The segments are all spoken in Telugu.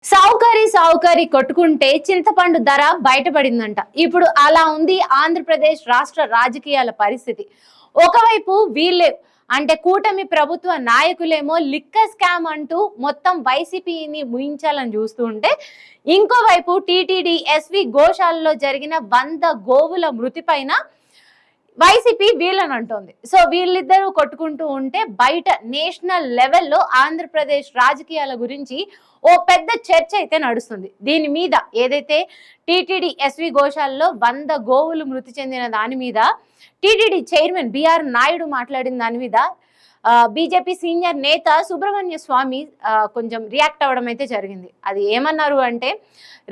సావుకారి కొట్టుకుంటే చింతపండు ధర బయటపడిందంట. ఇప్పుడు అలా ఉంది ఆంధ్రప్రదేశ్ రాష్ట్ర రాజకీయాల పరిస్థితి. ఒకవైపు వీళ్ళే అంటే కూటమి ప్రభుత్వ నాయకులేమో లిక్కర్ స్కామ్ అంటూ మొత్తం వైసీపీని ముయించాలని చూస్తూ ఉంటే, ఇంకోవైపు టీటీడీ ఎస్వి గోశాలలో జరిగిన 100 గోవుల మృతి పైన వైసీపీ వీళ్ళని అంటోంది. సో వీళ్ళిద్దరూ కొట్టుకుంటూ ఉంటే బయట నేషనల్ లెవెల్లో ఆంధ్రప్రదేశ్ రాజకీయాల గురించి ఓ పెద్ద చర్చ అయితే నడుస్తుంది. దీని మీద ఏదైతే టీటీడీ ఎస్వి గోశాలలో 100 గోవులు మృతి చెందిన దాని మీద టీటీడీ చైర్మన్ బిఆర్ నాయుడు మాట్లాడిన దాని మీద బీజేపీ సీనియర్ నేత సుబ్రహ్మణ్య స్వామి కొంచెం రియాక్ట్ అవ్వడం అయితే జరిగింది. అది ఏమన్నారు అంటే,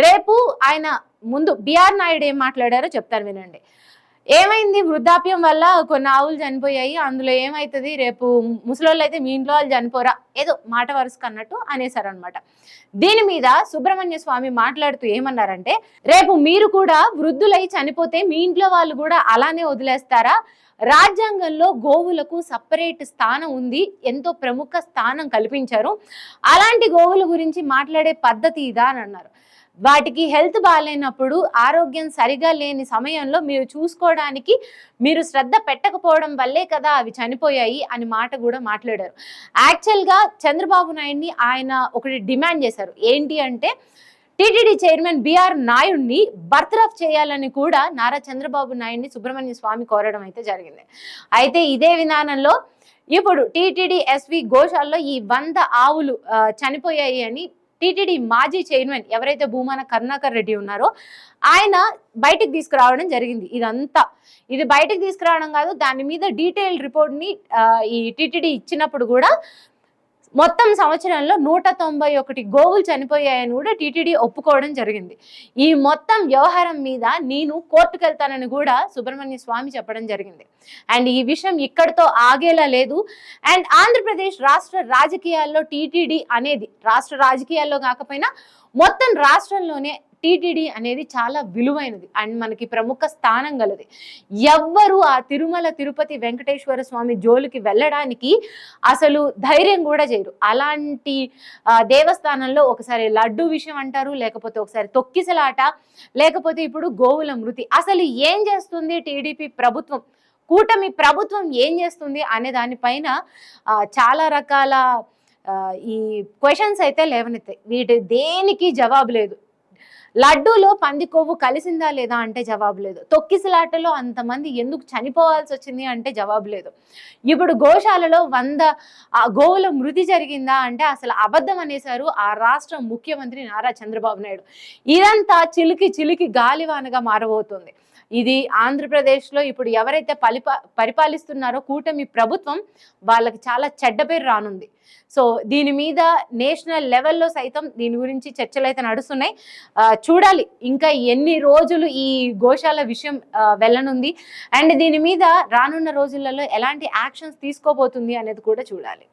రేపు ఆయన ముందు బిఆర్ నాయుడు ఏం మాట్లాడారో చెప్తాను వినండి. ఏమైంది, వృద్ధాప్యం వల్ల కొన్ని ఆవులు చనిపోయాయి, అందులో ఏమైతుంది, రేపు ముసలోళ్ళు అయితే మీ ఇంట్లో వాళ్ళు చనిపోరా, ఏదో మాట వరుసకు అన్నట్టు అనేసారు అనమాట. దీని మీద సుబ్రహ్మణ్య స్వామి మాట్లాడుతూ ఏమన్నారంటే, రేపు మీరు కూడా వృద్ధులై చనిపోతే మీ ఇంట్లో వాళ్ళు కూడా అలానే వదిలేస్తారా? రాజ్యాంగంలో గోవులకు సపరేట్ స్థానం ఉంది, ఎంతో ప్రముఖ స్థానం కల్పించారు. అలాంటి గోవుల గురించి మాట్లాడే పద్ధతి ఇదా అని అన్నారు. వాటికి హెల్త్ బాగాలేనప్పుడు, ఆరోగ్యం సరిగా లేని సమయంలో మీరు చూసుకోవడానికి మీరు శ్రద్ధ పెట్టకపోవడం వల్లే కదా అవి చనిపోయాయి అని మాట కూడా మాట్లాడారు. యాక్చువల్గా చంద్రబాబు నాయుడిని ఆయన ఒకటి డిమాండ్ చేశారు. ఏంటి అంటే, టీటీడీ చైర్మన్ బిఆర్ నాయుడిని బర్తరఫ్ చేయాలని కూడా నారా చంద్రబాబు నాయుడిని సుబ్రహ్మణ్య స్వామి కోరడం అయితే జరిగింది. అయితే ఇదే విధానంలో ఇప్పుడు టీటీడీ ఎస్వి గోశాలలో ఈ 100 ఆవులు చనిపోయాయి అని టీటీడీ మాజీ చైర్మన్ ఎవరైతే భూమాన కరుణాకర్ రెడ్డి ఉన్నారో ఆయన బయటకు తీసుకురావడం జరిగింది. ఇది బయటకు తీసుకురావడం కాదు, దాని మీద డీటెయిల్ రిపోర్ట్ని ఈ టీటీడీ ఇచ్చినప్పుడు కూడా మొత్తం సంవత్సరంలో 191 గోవులు చనిపోయాయని కూడా టీటీడీ ఒప్పుకోవడం జరిగింది. ఈ మొత్తం వ్యవహారం మీద నేను కోర్టుకు వెళ్తానని కూడా సుబ్రహ్మణ్య స్వామి చెప్పడం జరిగింది. అండ్ ఈ విషయం ఇక్కడితో ఆగేలా లేదు. అండ్ ఆంధ్రప్రదేశ్ రాష్ట్ర రాజకీయాల్లో టీటీడీ అనేది రాష్ట్ర రాజకీయాల్లో కాకపోయినా మొత్తం రాష్ట్రంలోనే టీటీడీ అనేది చాలా విలువైనది అండ్ మనకి ప్రముఖ స్థానం గలది. ఎవ్వరు ఆ తిరుమల తిరుపతి వెంకటేశ్వర స్వామి జోలికి వెళ్ళడానికి అసలు ధైర్యం కూడా చేయరు. అలాంటి దేవస్థానంలో ఒకసారి లడ్డు విషయం అంటారు, లేకపోతే ఒకసారి తొక్కిసలాట, లేకపోతే ఇప్పుడు గోవుల మృతి. అసలు ఏం చేస్తుంది టీడీపీ ప్రభుత్వం, కూటమి ప్రభుత్వం ఏం చేస్తుంది అనే దానిపైన చాలా రకాల ఈ క్వశ్చన్స్ అయితే లేవనెత్తాయి. వీటి దేనికి జవాబు లేదు. లడ్డూలో పంది కొవ్వు కలిసిందా లేదా అంటే జవాబు లేదు. తొక్కిసలాటలో అంతమంది ఎందుకు చనిపోవాల్సి వచ్చింది అంటే జవాబు లేదు. ఇప్పుడు గోశాలలో 100 గోవుల మృతి జరిగిందా అంటే అసలు అబద్ధం అనేశారు ఆ రాష్ట్ర ముఖ్యమంత్రి నారా చంద్రబాబు నాయుడు. ఇదంతా చిలికి గాలివానగా మారబోతుంది. ఇది ఆంధ్రప్రదేశ్లో ఇప్పుడు ఎవరైతే పరిపాలిస్తున్నారో కూటమి ప్రభుత్వం, వాళ్ళకి చాలా చెడ్డ పేరు రానుంది. సో దీని మీద నేషనల్ లెవెల్లో సైతం దీని గురించి చర్చలు అయితే నడుస్తున్నాయి. చూడాలి ఇంకా ఎన్ని రోజులు ఈ గోశాల విషయం వెళ్ళనుంది అండ్ దీని మీద రానున్న రోజులలో ఎలాంటి యాక్షన్స్ తీసుకోబోతుంది అనేది కూడా చూడాలి.